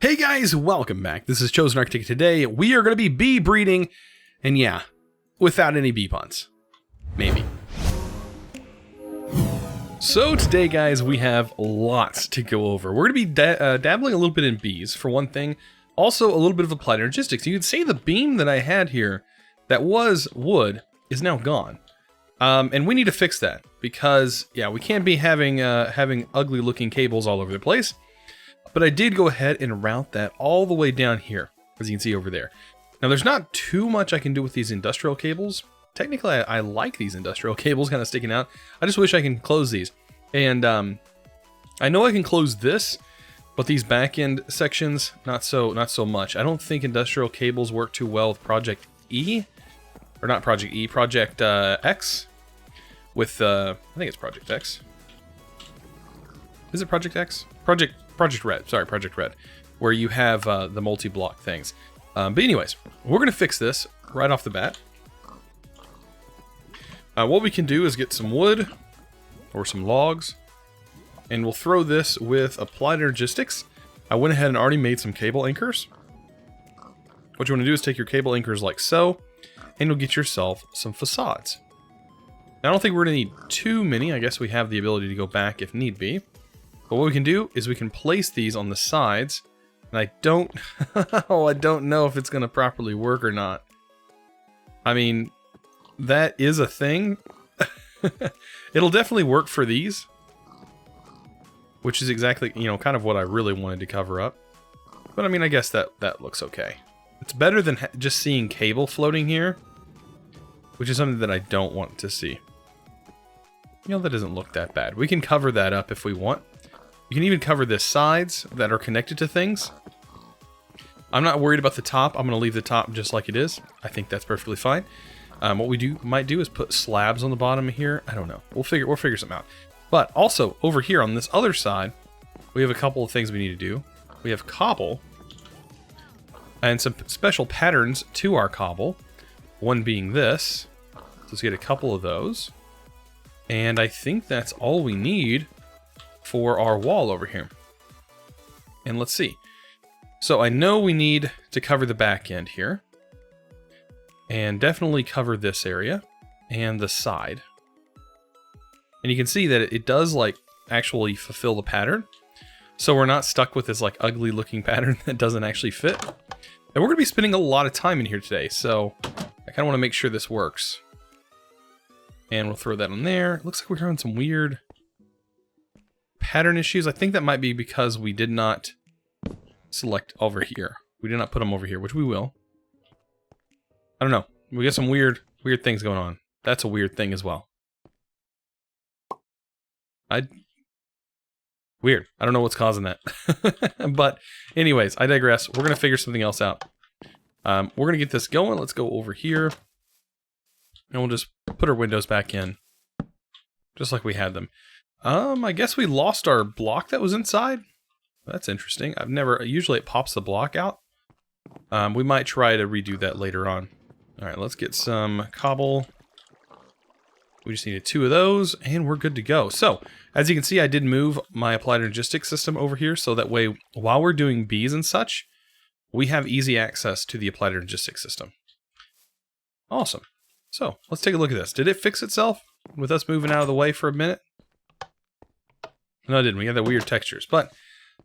Hey guys, welcome back. This is ChosenArchitect. Today we are going to be bee breeding, and yeah, without any bee puns. Maybe. So today, guys, we have lots to go over. We're going to be dabbling a little bit in bees, for one thing. Also, a little bit of applied logistics. You can see the beam that I had here that was wood is now gone. And we need to fix that because, yeah, we can't be having ugly looking cables all over the place. But I did go ahead and route that all the way down here, as you can see over there. Now, there's not too much I can do with these industrial cables. Technically, I like these industrial cables kind of sticking out. I just wish I can close these. And I know I can close this, but these back end sections, not so much. I don't think industrial cables work too well with Project E, or not Project E, Project X. With I think it's Project X. Is it Project X? Project Red. Sorry, Project Red, where you have the multi-block things. But anyways, we're gonna fix this right off the bat. What we can do is get some wood or some logs, and we'll throw this with applied logistics. I went ahead and already made some cable anchors. What you want to do is take your cable anchors like so, and you'll get yourself some facades. Now, I don't think we're going to need too many. I guess we have the ability to go back if need be. But what we can do is we can place these on the sides, and I don't know if it's going to properly work or not. I mean, that is a thing. It'll definitely work for these, which is exactly, kind of what I really wanted to cover up. But I mean, I guess that looks okay. It's better than just seeing cable floating here, which is something that I don't want to see. That doesn't look that bad. We can cover that up if we want. You can even cover the sides that are connected to things. I'm not worried about the top. I'm going to leave the top just like it is. I think that's perfectly fine. What we might do is put slabs on the bottom here. I don't know. We'll figure something out. But also over here on this other side, we have a couple of things we need to do. We have cobble and some special patterns to our cobble. One being this. So let's get a couple of those. And I think that's all we need for our wall over here. And let's see. So I know we need to cover the back end here. And definitely cover this area and the side. And you can see that it does actually fulfill the pattern. So we're not stuck with this ugly looking pattern that doesn't actually fit. And we're going to be spending a lot of time in here today. So I kind of want to make sure this works. And we'll throw that on there. Looks like we're having some weird pattern issues. I think that might be because we did not select over here. We did not put them over here, which we will. I don't know. We got some weird things going on. That's a weird thing as well. Weird. I don't know what's causing that. But anyways, I digress. We're going to figure something else out. We're going to get this going. Let's go over here. And we'll just put our windows back in. Just like we had them. I guess we lost our block that was inside. That's interesting. Usually it pops the block out. We might try to redo that later on. Alright, let's get some cobble. We just needed 2 of those, and we're good to go. So, as you can see, I did move my applied logistics system over here, so that way, while we're doing bees and such, we have easy access to the applied logistics system. Awesome. So, let's take a look at this. Did it fix itself with us moving out of the way for a minute? No, it didn't. We had the weird textures, but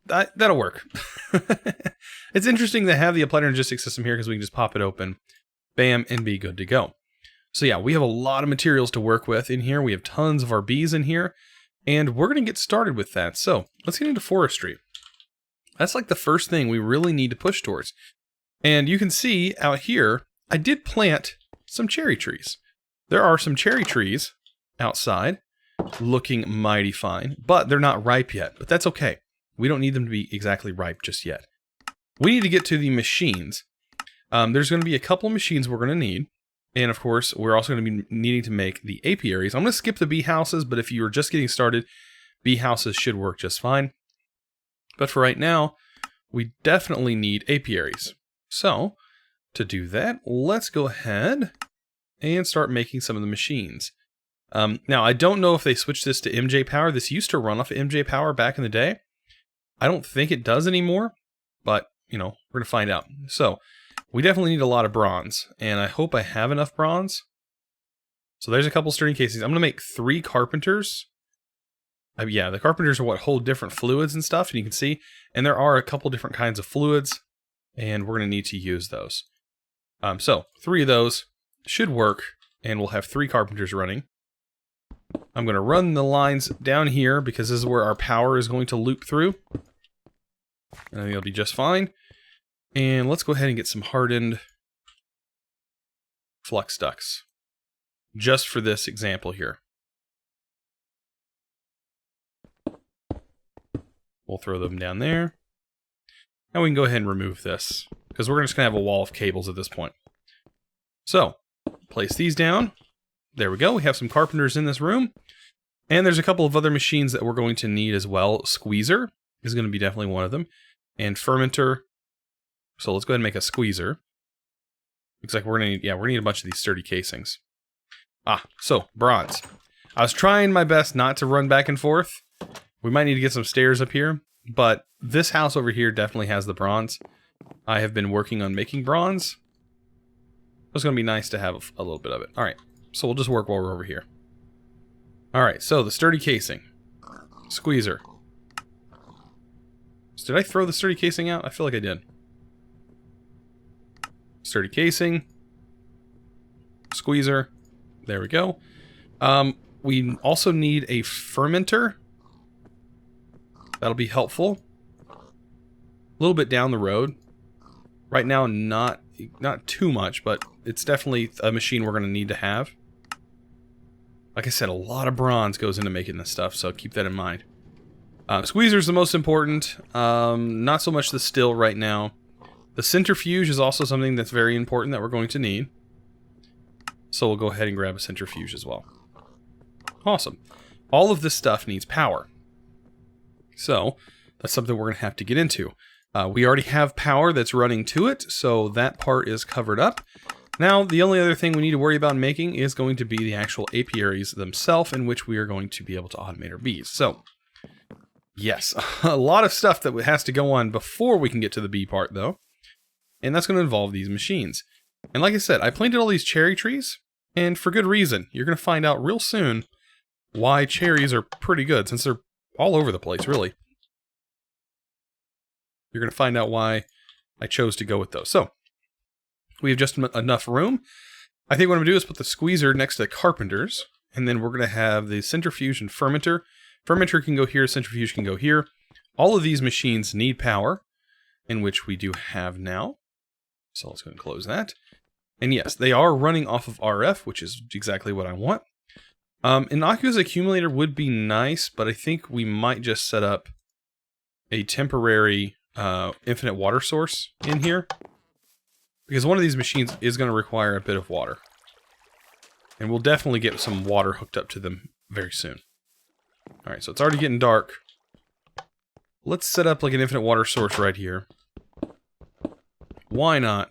that'll work. It's interesting to have the applied logistics system here because we can just pop it open, bam, and be good to go. So yeah, we have a lot of materials to work with in here. We have tons of our bees in here, and we're going to get started with that. So let's get into forestry. That's the first thing we really need to push towards. And you can see out here, I did plant some cherry trees. There are some cherry trees outside looking mighty fine, but they're not ripe yet. But that's okay. We don't need them to be exactly ripe just yet. We need to get to the machines. There's going to be a couple of machines we're going to need. And of course, we're also going to be needing to make the apiaries. I'm going to skip the bee houses, but if you were just getting started, bee houses should work just fine. But for right now, we definitely need apiaries. So, to do that, let's go ahead and start making some of the machines. Now, I don't know if they switched this to MJ power. This used to run off of MJ power back in the day. I don't think it does anymore. but, you know, we're going to find out. So, we definitely need a lot of bronze, and I hope I have enough bronze. So there's a couple sturdy casings. I'm going to make 3 carpenters. Yeah, the carpenters are what hold different fluids and stuff, and you can see. And there are a couple different kinds of fluids, and we're going to need to use those. So 3 of those should work, and we'll have 3 carpenters running. I'm going to run the lines down here, because this is where our power is going to loop through. And I think it'll be just fine. And let's go ahead and get some hardened flux ducts. Just for this example here. We'll throw them down there. And we can go ahead and remove this, because we're just going to have a wall of cables at this point. So, place these down. There we go. We have some carpenters in this room. And there's a couple of other machines that we're going to need as well. Squeezer is going to be definitely one of them. And fermenter. So let's go ahead and make a squeezer. Looks like we're going to need, we're going to need a bunch of these sturdy casings. So, bronze. I was trying my best not to run back and forth. We might need to get some stairs up here, but this house over here definitely has the bronze. I have been working on making bronze. It's going to be nice to have a little bit of it. Alright, so we'll just work while we're over here. Alright, so the sturdy casing. Squeezer. Did I throw the sturdy casing out? I feel like I did. Sturdy casing. Squeezer. There we go. We also need a fermenter. That'll be helpful. A little bit down the road. Right now, not too much, but it's definitely a machine we're going to need to have. Like I said, a lot of bronze goes into making this stuff, so keep that in mind. Squeezer's the most important. Not so much the still right now. The centrifuge is also something that's very important that we're going to need. So we'll go ahead and grab a centrifuge as well. Awesome. All of this stuff needs power. So that's something we're going to have to get into. We already have power that's running to it, so that part is covered up. Now, the only other thing we need to worry about making is going to be the actual apiaries themselves, in which we are going to be able to automate our bees. So, yes, a lot of stuff that has to go on before we can get to the bee part, though. And that's going to involve these machines. And like I said, I planted all these cherry trees, and for good reason. You're going to find out real soon why cherries are pretty good, since they're all over the place, really. You're going to find out why I chose to go with those. So, we have just enough room. I think what I'm going to do is put the squeezer next to the carpenters, and then we're going to have the centrifuge and fermenter. Fermenter can go here, centrifuge can go here. All of these machines need power, in which we do have now. So let's go and close that. And yes, they are running off of RF, which is exactly what I want. Innocuous accumulator would be nice, but I think we might just set up a temporary infinite water source in here. Because one of these machines is going to require a bit of water. And we'll definitely get some water hooked up to them very soon. Alright, so it's already getting dark. Let's set up like an infinite water source right here. Why not?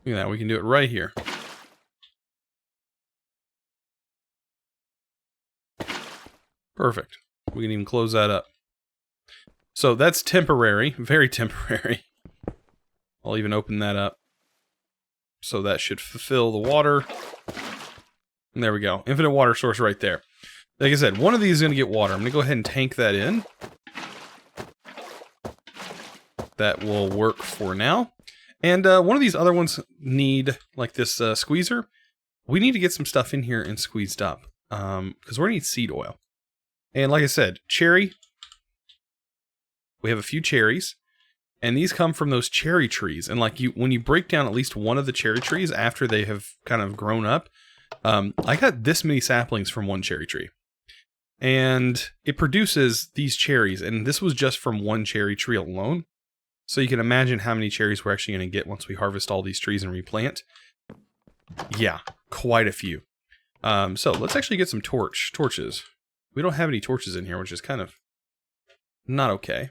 Look at that, we can do it right here. Perfect. We can even close that up. So that's temporary, very temporary. I'll even open that up. So that should fulfill the water. And there we go. Infinite water source right there. Like I said, one of these is going to get water. I'm going to go ahead and tank that in. That will work for now. And one of these other ones need, like this squeezer. We need to get some stuff in here and squeezed up. Because we're going to need seed oil. And like I said, cherry. We have a few cherries. And these come from those cherry trees. And like when you break down at least one of the cherry trees after they have kind of grown up. I got this many saplings from one cherry tree. And it produces these cherries. And this was just from one cherry tree alone. So you can imagine how many cherries we're actually going to get once we harvest all these trees and replant. Yeah, quite a few. So let's actually get some torches. We don't have any torches in here, which is kind of not okay.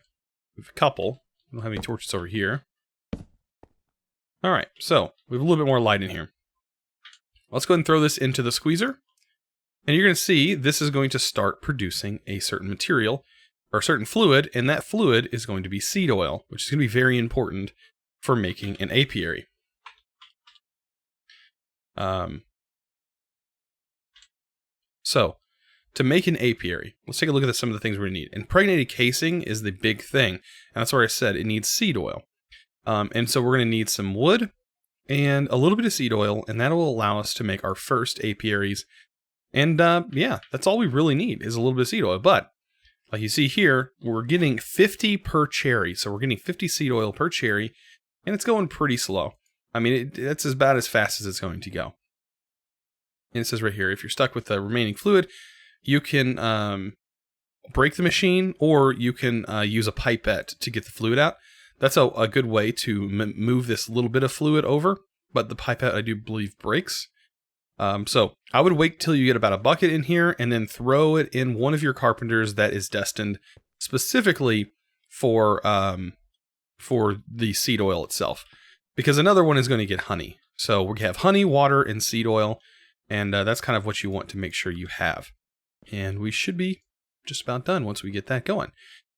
We have a couple. We don't have any torches over here. Alright, so we have a little bit more light in here. Let's go ahead and throw this into the squeezer. And you're going to see this is going to start producing a certain material. or a certain fluid, and that fluid is going to be seed oil, which is going to be very important for making an apiary. So, to make an apiary, let's take a look at some of the things we're going to need. Impregnated casing is the big thing, and that's where I said it needs seed oil. And so we're going to need some wood and a little bit of seed oil, and that will allow us to make our first apiaries. And yeah, that's all we really need is a little bit of seed oil. But like you see here, we're getting 50 per cherry. So we're getting 50 seed oil per cherry, and it's going pretty slow. I mean, that's about as fast as it's going to go. And it says right here, if you're stuck with the remaining fluid, you can break the machine, or you can use a pipette to get the fluid out. That's a good way to move this little bit of fluid over, but the pipette, I do believe, breaks. So I would wait till you get about a bucket in here, and then throw it in one of your carpenters that is destined specifically for the seed oil itself. Because another one is going to get honey. So we have honey, water, and seed oil, and that's kind of what you want to make sure you have. And we should be just about done once we get that going.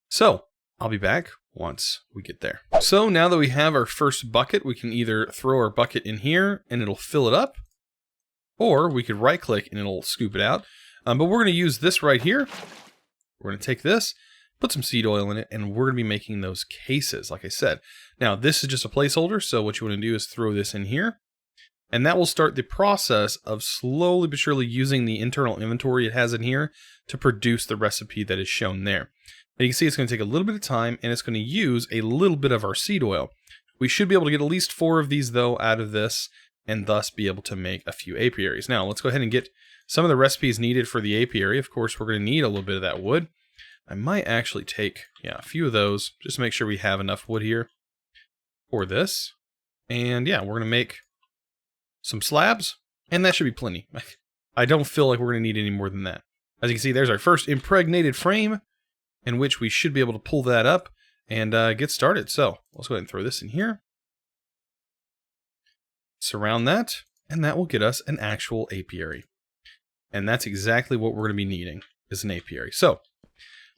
So I'll be back once we get there. So now that we have our first bucket, we can either throw our bucket in here and it'll fill it up, or we could right click and it'll scoop it out. But we're going to use this right here. We're going to take this, put some seed oil in it, and we're going to be making those cases, like I said. Now, this is just a placeholder, so what you want to do is throw this in here, and that will start the process of slowly but surely using the internal inventory it has in here to produce the recipe that is shown there. And you can see it's going to take a little bit of time, and it's going to use a little bit of our seed oil. We should be able to get at least 4 of these, though, out of this, and thus be able to make a few apiaries. Now, let's go ahead and get some of the recipes needed for the apiary. Of course, we're going to need a little bit of that wood. I might actually take, a few of those, just to make sure we have enough wood here for this. And yeah, we're going to make some slabs, and that should be plenty. I don't feel like we're going to need any more than that. As you can see, there's our first impregnated frame, in which we should be able to pull that up and get started. So let's go ahead and throw this in here. Surround that, and that will get us an actual apiary. And that's exactly what we're going to be needing, is an apiary. So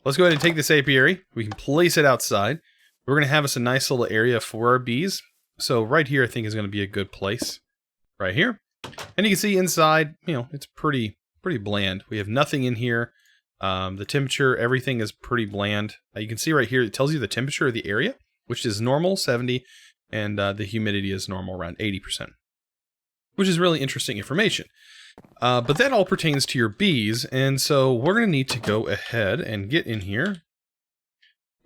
let's go ahead and take this apiary. We can place it outside. We're going to have us a nice little area for our bees. So right here, I think is going to be a good place. Right here. And you can see inside, it's pretty bland. We have nothing in here. The temperature, everything is pretty bland. You can see right here, it tells you the temperature of the area, which is normal, 70, and the humidity is normal, around 80%, which is really interesting information. But that all pertains to your bees, and so we're going to need to go ahead and get in here.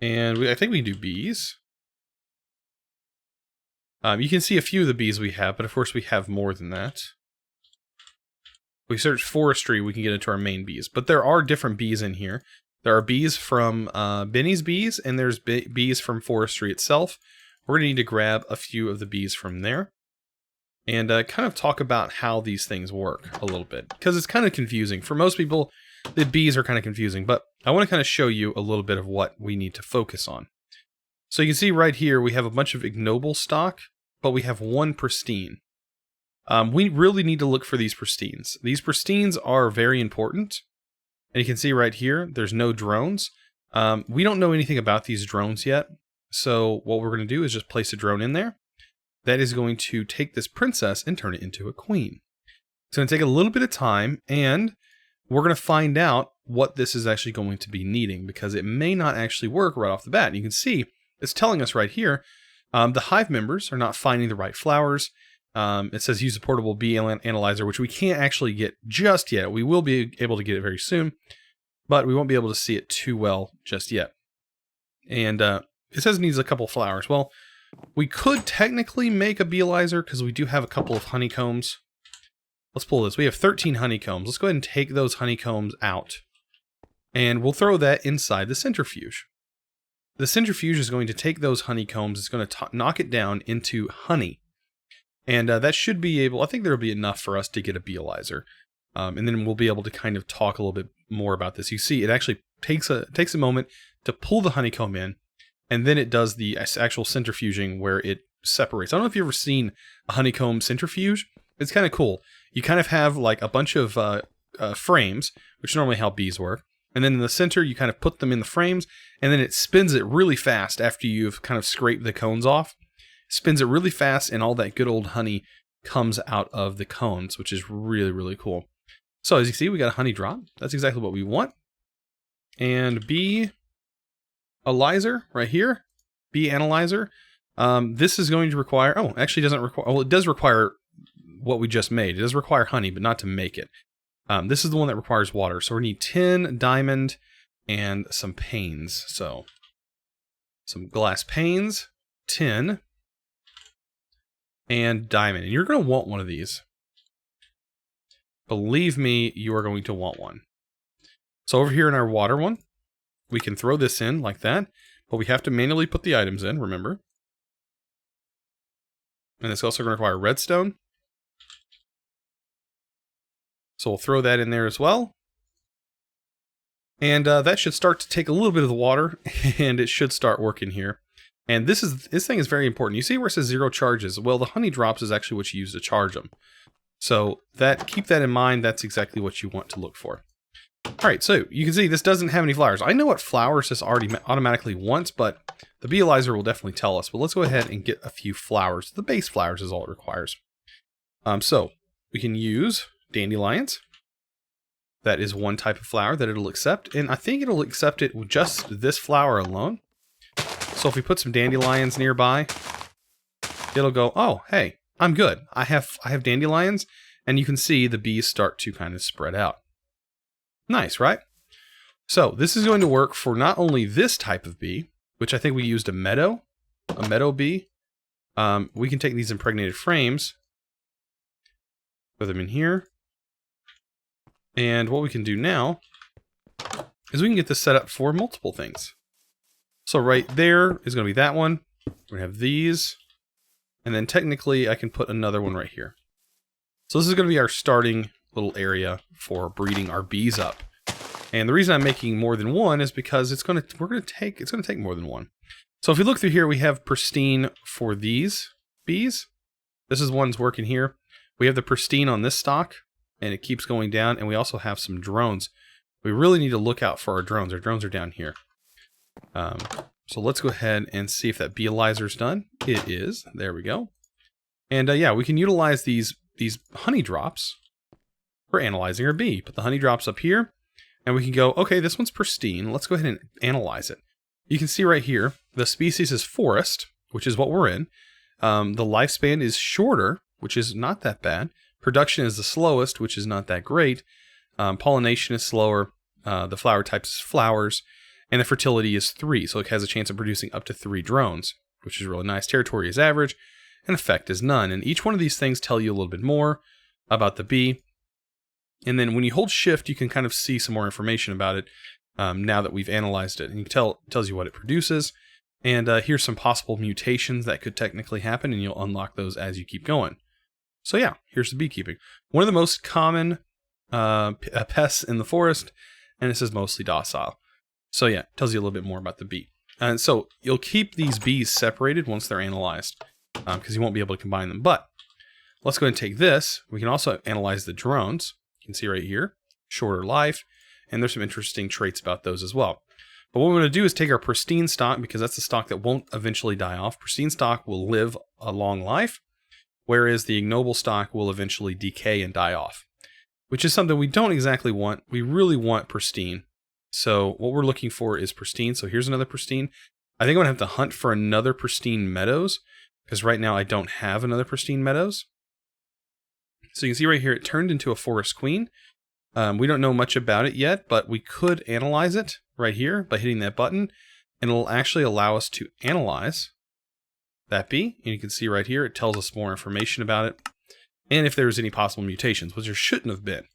And I think we can do bees. You can see a few of the bees we have, but of course we have more than that. If we search forestry, we can get into our main bees. But there are different bees in here. There are bees from Benny's bees, and there's bees from forestry itself. We're going to need to grab a few of the bees from there. And kind of talk about how these things work a little bit. Because it's kind of confusing. For most people, the bees are kind of confusing. But I want to kind of show you a little bit of what we need to focus on. So you can see right here, we have a bunch of ignoble stock, but we have one pristine. We really need to look for these pristines. These pristines are very important. And you can see right here, there's no drones. We don't know anything about these drones yet. So what we're going to do is just place a drone in there. That is going to take this princess and turn it into a queen. It's going to take a little bit of time, and we're going to find out what this is actually going to be needing, because it may not actually work right off the bat. And you can see it's telling us right here, the hive members are not finding the right flowers. It says use a portable bee analyzer, which we can't actually get just yet. We will be able to get it very soon, but we won't be able to see it too well just yet. And it says it needs a couple flowers. Well, we could technically make a bee Eliezer because we do have a couple of honeycombs. Let's pull this. We have 13 honeycombs. Let's go ahead and take those honeycombs out, and we'll throw that inside the centrifuge. The centrifuge is going to take those honeycombs. It's going to knock it down into honey. And that should be able, I think there'll be enough for us to get a bee Eliezer. And then we'll be able to kind of talk a little bit more about this. You see, it actually takes a moment to pull the honeycomb in, and then it does the actual centrifuging where it separates. I don't know if you've ever seen a honeycomb centrifuge. It's kind of cool. You kind of have like a bunch of frames, which is normally how bees work. And then in the center, you kind of put them in the frames, and then it spins it really fast after you've kind of scraped the cones off. Spins it really fast, and all that good old honey comes out of the cones, which is really, really cool. So as you see, we got a honey drop. That's exactly what we want. And bee Eliezer right here, bee analyzer. This is going to require, oh, actually doesn't require, well, it does require what we just made. It does require honey, but not to make it. This is the one that requires water. So we need tin, diamond, and some panes. So some glass panes, tin, and diamond. And you're going to want one of these. Believe me, you are going to want one. So over here in our water one, we can throw this in like that, but we have to manually put the items in, remember. And it's also going to require redstone. So we'll throw that in there as well. And that should start to take a little bit of the water, and it should start working here. And this thing is very important. You see where it says 0 charges? Well, the honey drops is actually what you use to charge them. So keep that in mind. That's exactly what you want to look for. All right, so you can see this doesn't have any flowers. I know what flowers this already automatically wants, but the bee Eliezer will definitely tell us. But let's go ahead and get a few flowers. The base flowers is all it requires. So we can use dandelions. That is one type of flower that it'll accept, and I think it'll accept it with just this flower alone. So if we put some dandelions nearby, it'll go, oh, hey, I'm good. I have dandelions, and you can see the bees start to kind of spread out. Nice, right? So this is going to work for not only this type of bee, which I think we used a meadow bee. We can take these impregnated frames, put them in here. And what we can do now is we can get this set up for multiple things. So right there is going to be that one. We're going to have these. And then technically I can put another one right here. So this is going to be our starting little area for breeding our bees up. And the reason I'm making more than one is because it's going to take more than one. So if we look through here, we have pristine for these bees. This is one's working here. We have the pristine on this stock, and it keeps going down. And we also have some drones. We really need to look out for our drones. Our drones are down here. So let's go ahead and see if that bee Eliezer is done. It is. There we go. And yeah, we can utilize these honey drops for analyzing our bee. Put the honey drops up here, and we can go, okay, this one's pristine. Let's go ahead and analyze it. You can see right here, the species is forest, which is what we're in. The lifespan is shorter, which is not that bad. Production is the slowest, which is not that great. Pollination is slower. The flower type is flowers. And the fertility is 3, so it has a chance of producing up to 3 drones, which is really nice. Territory is average, and effect is none. And each one of these things tell you a little bit more about the bee. And then when you hold shift, you can kind of see some more information about it now that we've analyzed it. And it tells you what it produces. And here's some possible mutations that could technically happen, and you'll unlock those as you keep going. So yeah, here's the beekeeping. One of the most common pests in the forest, and this is mostly docile. So yeah, it tells you a little bit more about the bee. And so you'll keep these bees separated once they're analyzed, because you won't be able to combine them. But let's go ahead and take this. We can also analyze the drones. You can see right here, shorter life, and there's some interesting traits about those as well. But what we're going to do is take our pristine stock, because that's the stock that won't eventually die off. Pristine stock will live a long life, whereas the ignoble stock will eventually decay and die off, which is something we don't exactly want. We really want pristine. So what we're looking for is pristine. So here's another pristine. I think I'm going to have to hunt for another pristine meadows, because right now I don't have another pristine meadows. So you can see right here, it turned into a forest queen. We don't know much about it yet, but we could analyze it right here by hitting that button, and it'll actually allow us to analyze that bee. And you can see right here, it tells us more information about it, and if there's any possible mutations, which there shouldn't have been.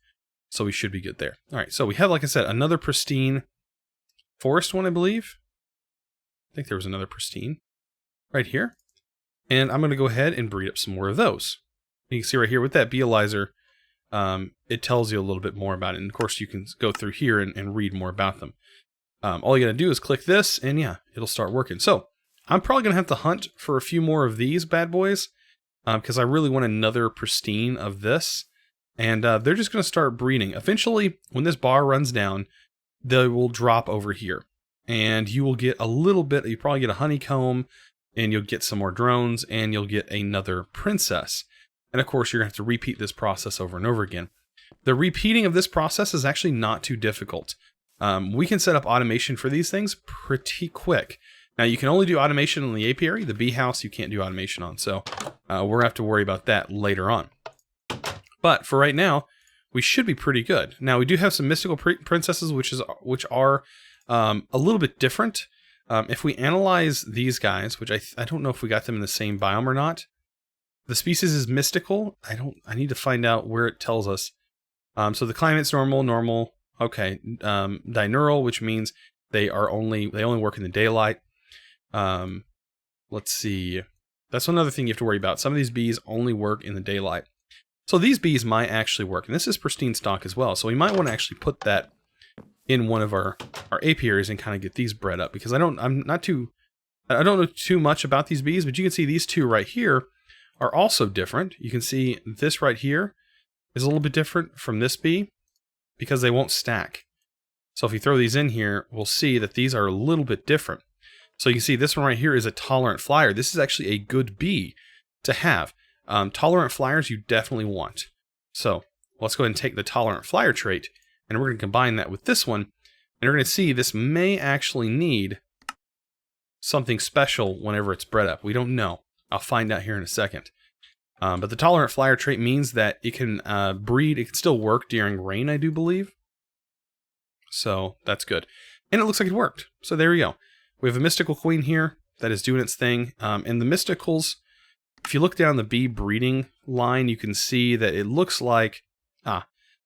So we should be good there. All right, so we have, like I said, another pristine forest one, I believe. I think there was another pristine right here. And I'm going to go ahead and breed up some more of those. You can see right here with that bee Eliezer, it tells you a little bit more about it. And of course, you can go through here and read more about them. All you got to do is click this, and yeah, it'll start working. So I'm probably going to have to hunt for a few more of these bad boys, because I really want another pristine of this. And they're just going to start breeding. Eventually, when this bar runs down, they will drop over here. And you will get a little bit, you probably get a honeycomb, and you'll get some more drones, and you'll get another princess. And of course, you're going to have to repeat this process over and over again. The repeating of this process is actually not too difficult. We can set up automation for these things pretty quick. Now, you can only do automation on the apiary. The bee house, you can't do automation on. So we're going to have to worry about that later on. But for right now, we should be pretty good. Now, we do have some mystical princesses, which are a little bit different. If we analyze these guys, which I don't know if we got them in the same biome or not. The species is mystical. I need to find out where it tells us. So the climate's normal. Okay. Diurnal, which means they only work in the daylight. Let's see. That's another thing you have to worry about. Some of these bees only work in the daylight. So these bees might actually work. And this is pristine stock as well. So we might want to actually put that in one of our apiaries and kind of get these bred up. Because I don't know too much about these bees, but you can see these two right here are also different. You can see this right here is a little bit different from this bee because they won't stack. So if you throw these in here, we'll see that these are a little bit different. So you can see this one right here is a tolerant flyer. This is actually a good bee to have. Tolerant flyers you definitely want. So let's go ahead and take the tolerant flyer trait, and we're going to combine that with this one. And we're going to see this may actually need something special whenever it's bred up. We don't know. I'll find out here in a second. But the tolerant flyer trait means that it can breed. It can still work during rain, I do believe. So that's good. And it looks like it worked. So there we go. We have a mystical queen here that is doing its thing. And the mysticals, if you look down the bee breeding line, you can see that it looks like...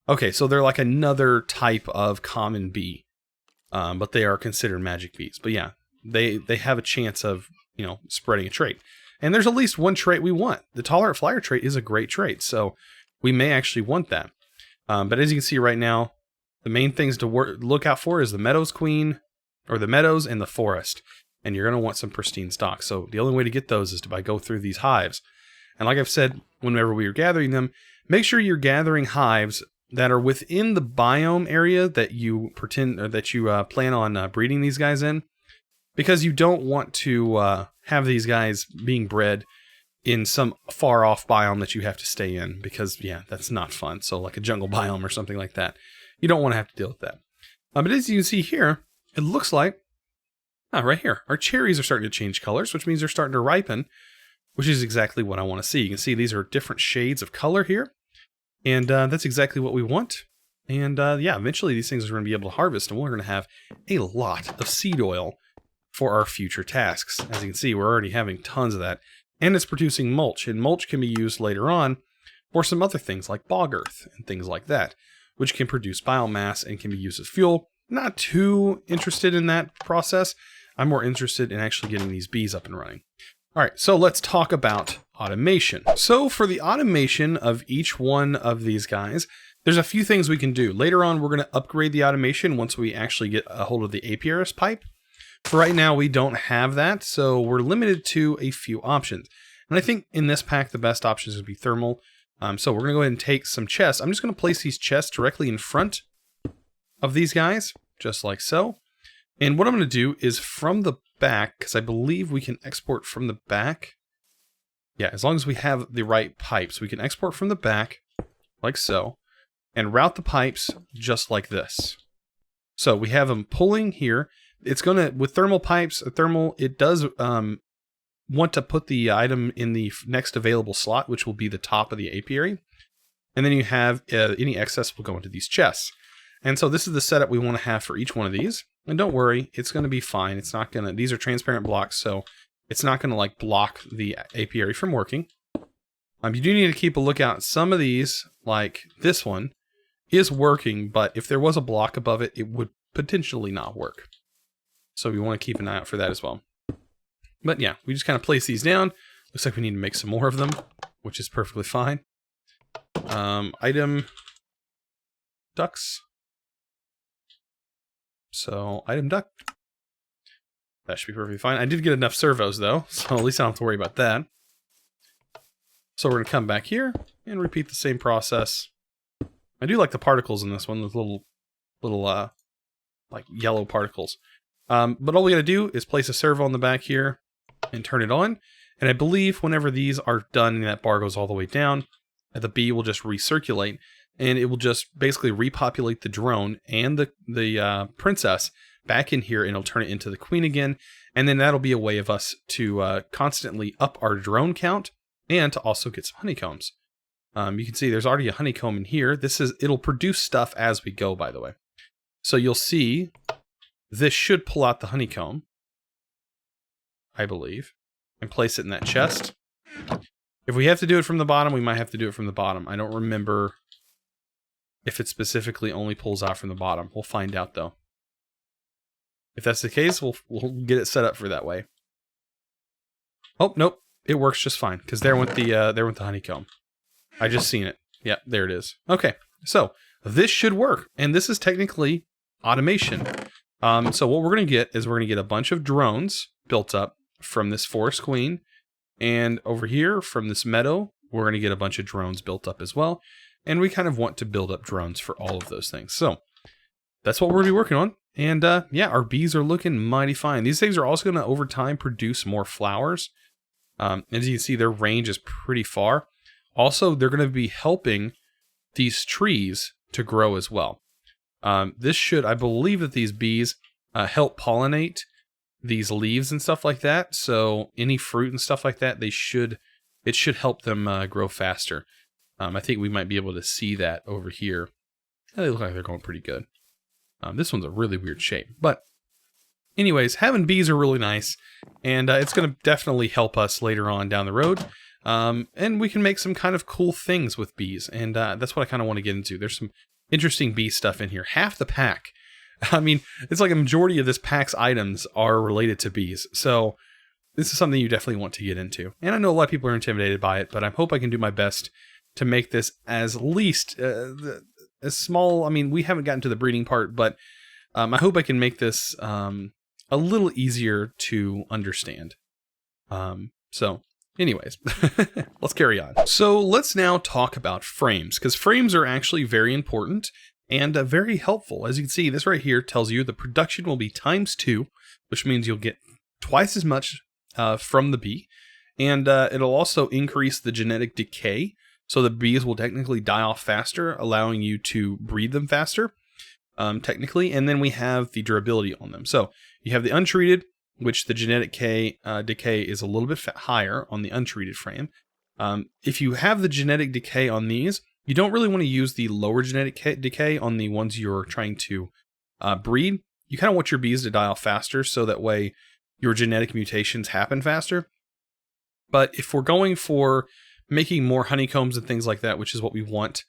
okay, so they're like another type of common bee. But they are considered magic bees. But yeah, they have a chance of, spreading a trait. And there's at least one trait we want. The tolerant flyer trait is a great trait, so we may actually want that. But as you can see right now, the main things to look out for is the meadows queen, or the meadows and the forest. And you're going to want some pristine stock. So the only way to get those is by go through these hives. And like I've said, whenever we are gathering them, make sure you're gathering hives that are within the biome area that you plan on breeding these guys in. Because you don't want to have these guys being bred in some far off biome that you have to stay in. Because, yeah, that's not fun. So like a jungle biome or something like that. You don't want to have to deal with that. But as you can see here, it looks like, right here, our cherries are starting to change colors, which means they're starting to ripen, which is exactly what I want to see. You can see these are different shades of color here. And that's exactly what we want. And yeah, eventually these things are going to be able to harvest, and we're going to have a lot of seed oil for our future tasks. As you can see, we're already having tons of that. And it's producing mulch, and mulch can be used later on for some other things like bog earth and things like that, which can produce biomass and can be used as fuel. Not too interested in that process. I'm more interested in actually getting these bees up and running. All right, so let's talk about automation. So for the automation of each one of these guys, there's a few things we can do. Later on, we're going to upgrade the automation once we actually get a hold of the apiarist pipe. For right now, we don't have that, so we're limited to a few options. And I think in this pack, the best options would be thermal. So we're going to go ahead and take some chests. I'm just going to place these chests directly in front of these guys, just like so. And what I'm going to do is from the back, because I believe we can export from the back. Yeah, as long as we have the right pipes, we can export from the back, like so, and route the pipes just like this. So we have them pulling here. It's going to, with thermal pipes, it does want to put the item in the next available slot, which will be the top of the apiary. And then you have any excess will go into these chests. And so this is the setup we want to have for each one of these. And don't worry, it's going to be fine. It's not going to, these are transparent blocks, so it's not going to like block the apiary from working. You do need to keep a lookout. Some of these, like this one, is working, but if there was a block above it, it would potentially not work. So we want to keep an eye out for that as well. But yeah, we just kind of place these down. Looks like we need to make some more of them, which is perfectly fine. Item ducks. So item duck. That should be perfectly fine. I did get enough servos though, so at least I don't have to worry about that. So we're going to come back here and repeat the same process. I do like the particles in this one, those little like yellow particles. But all we gotta do is place a servo on the back here and turn it on. And I believe whenever these are done and that bar goes all the way down, the bee will just recirculate, and it will just basically repopulate the drone and the princess back in here, and it'll turn it into the queen again. And then that'll be a way of us to constantly up our drone count and to also get some honeycombs. You can see there's already a honeycomb in here. It'll produce stuff as we go, by the way. So you'll see this should pull out the honeycomb, I believe, and place it in that chest. If we have to do it from the bottom, we might have to do it from the bottom. I don't remember if it specifically only pulls out from the bottom. We'll find out, though. If that's the case, we'll get it set up for that way. Oh, nope. It works just fine, because there went the honeycomb. I just seen it. Yeah, there it is. Okay, so this should work, and this is technically automation. So what we're going to get is we're going to get a bunch of drones built up from this forest queen, and over here from this meadow, we're going to get a bunch of drones built up as well. And we kind of want to build up drones for all of those things. So that's what we're going to be working on. And yeah, our bees are looking mighty fine. These things are also going to, over time, produce more flowers. As you can see, their range is pretty far. Also, they're going to be helping these trees to grow as well. I believe that these bees help pollinate these leaves and stuff like that. So any fruit and stuff like that, it should help them grow faster. I think we might be able to see that over here. They look like they're going pretty good. This one's a really weird shape. But anyways, having bees are really nice. And it's going to definitely help us later on down the road. And we can make some kind of cool things with bees. And that's what I kind of want to get into. There's some interesting bee stuff in here. Half the pack. I mean, it's like a majority of this pack's items are related to bees. So this is something you definitely want to get into. And I know a lot of people are intimidated by it, but I hope I can do my best to make this as least as small. I mean, we haven't gotten to the breeding part, but I hope I can make this a little easier to understand. So anyways, let's carry on. So let's now talk about frames, because frames are actually very important and very helpful. As you can see, this right here tells you the production will be ×2, which means you'll get twice as much from the bee. And it'll also increase the genetic decay. So the bees will technically die off faster, allowing you to breed them faster, technically. And then we have the durability on them. So you have the untreated, which the genetic decay is a little bit higher on the untreated frame. If you have the genetic decay on these, you don't really want to use the lower genetic decay on the ones you're trying to breed. You kind of want your bees to die off faster, so that way your genetic mutations happen faster. But if we're going for making more honeycombs and things like that, which is what we want,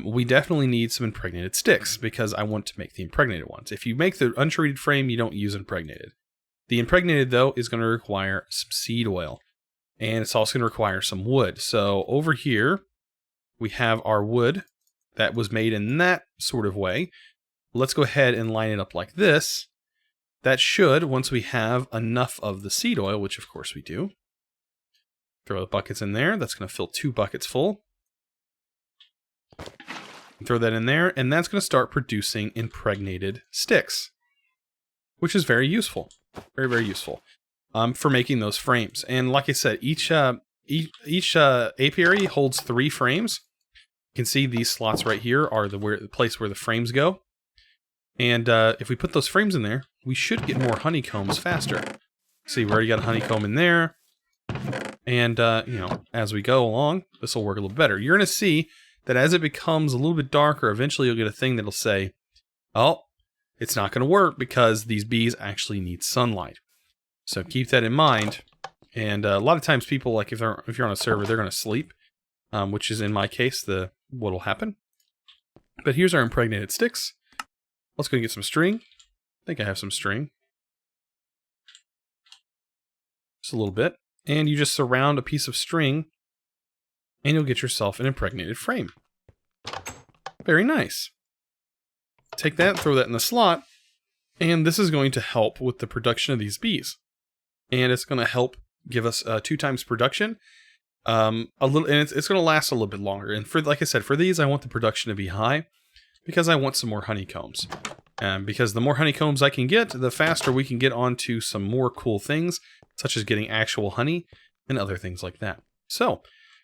we definitely need some impregnated sticks, because I want to make the impregnated ones. If you make the untreated frame, you don't use impregnated. The impregnated, though, is going to require some seed oil, and it's also going to require some wood. So over here, we have our wood that was made in that sort of way. Let's go ahead and line it up like this. That should, once we have enough of the seed oil, which of course we do, throw the buckets in there. That's going to fill 2 buckets full. Throw that in there, and that's going to start producing impregnated sticks, which is very useful. Very, very useful for making those frames. And like I said, each apiary holds 3 frames. You can see these slots right here are the place where the frames go. And if we put those frames in there, we should get more honeycombs faster. See, we already got a honeycomb in there. And, as we go along, this will work a little better. You're going to see that as it becomes a little bit darker, eventually you'll get a thing that'll say, oh, it's not going to work because these bees actually need sunlight. So keep that in mind. And a lot of times people, like if you're on a server, they're going to sleep, which is in my case what will happen. But here's our impregnated sticks. Let's go get some string. I think I have some string. Just a little bit. And you just surround a piece of string, and you'll get yourself an impregnated frame. Very nice. Take that, throw that in the slot, and this is going to help with the production of these bees. And it's going to help give us 2 times production. And it's going to last a little bit longer. And like I said, for these, I want the production to be high because I want some more honeycombs. because the more honeycombs I can get, the faster we can get onto some more cool things, such as getting actual honey and other things like that. So,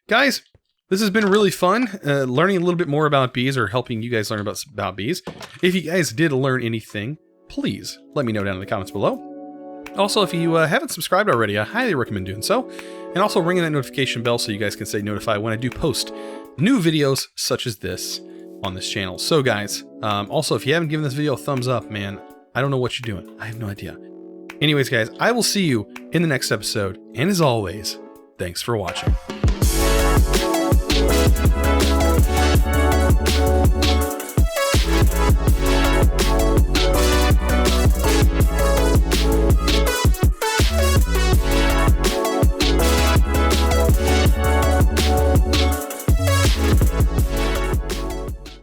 guys, this has been really fun, learning a little bit more about bees, or helping you guys learn about bees. If you guys did learn anything, please let me know down in the comments below. Also, if you haven't subscribed already, I highly recommend doing so. And also ringing that notification bell so you guys can stay notified when I do post new videos such as this on this channel. So guys, also if you haven't given this video a thumbs up, man, I don't know what you're doing. I have no idea. Anyways, guys, I will see you in the next episode. And as always, thanks for watching.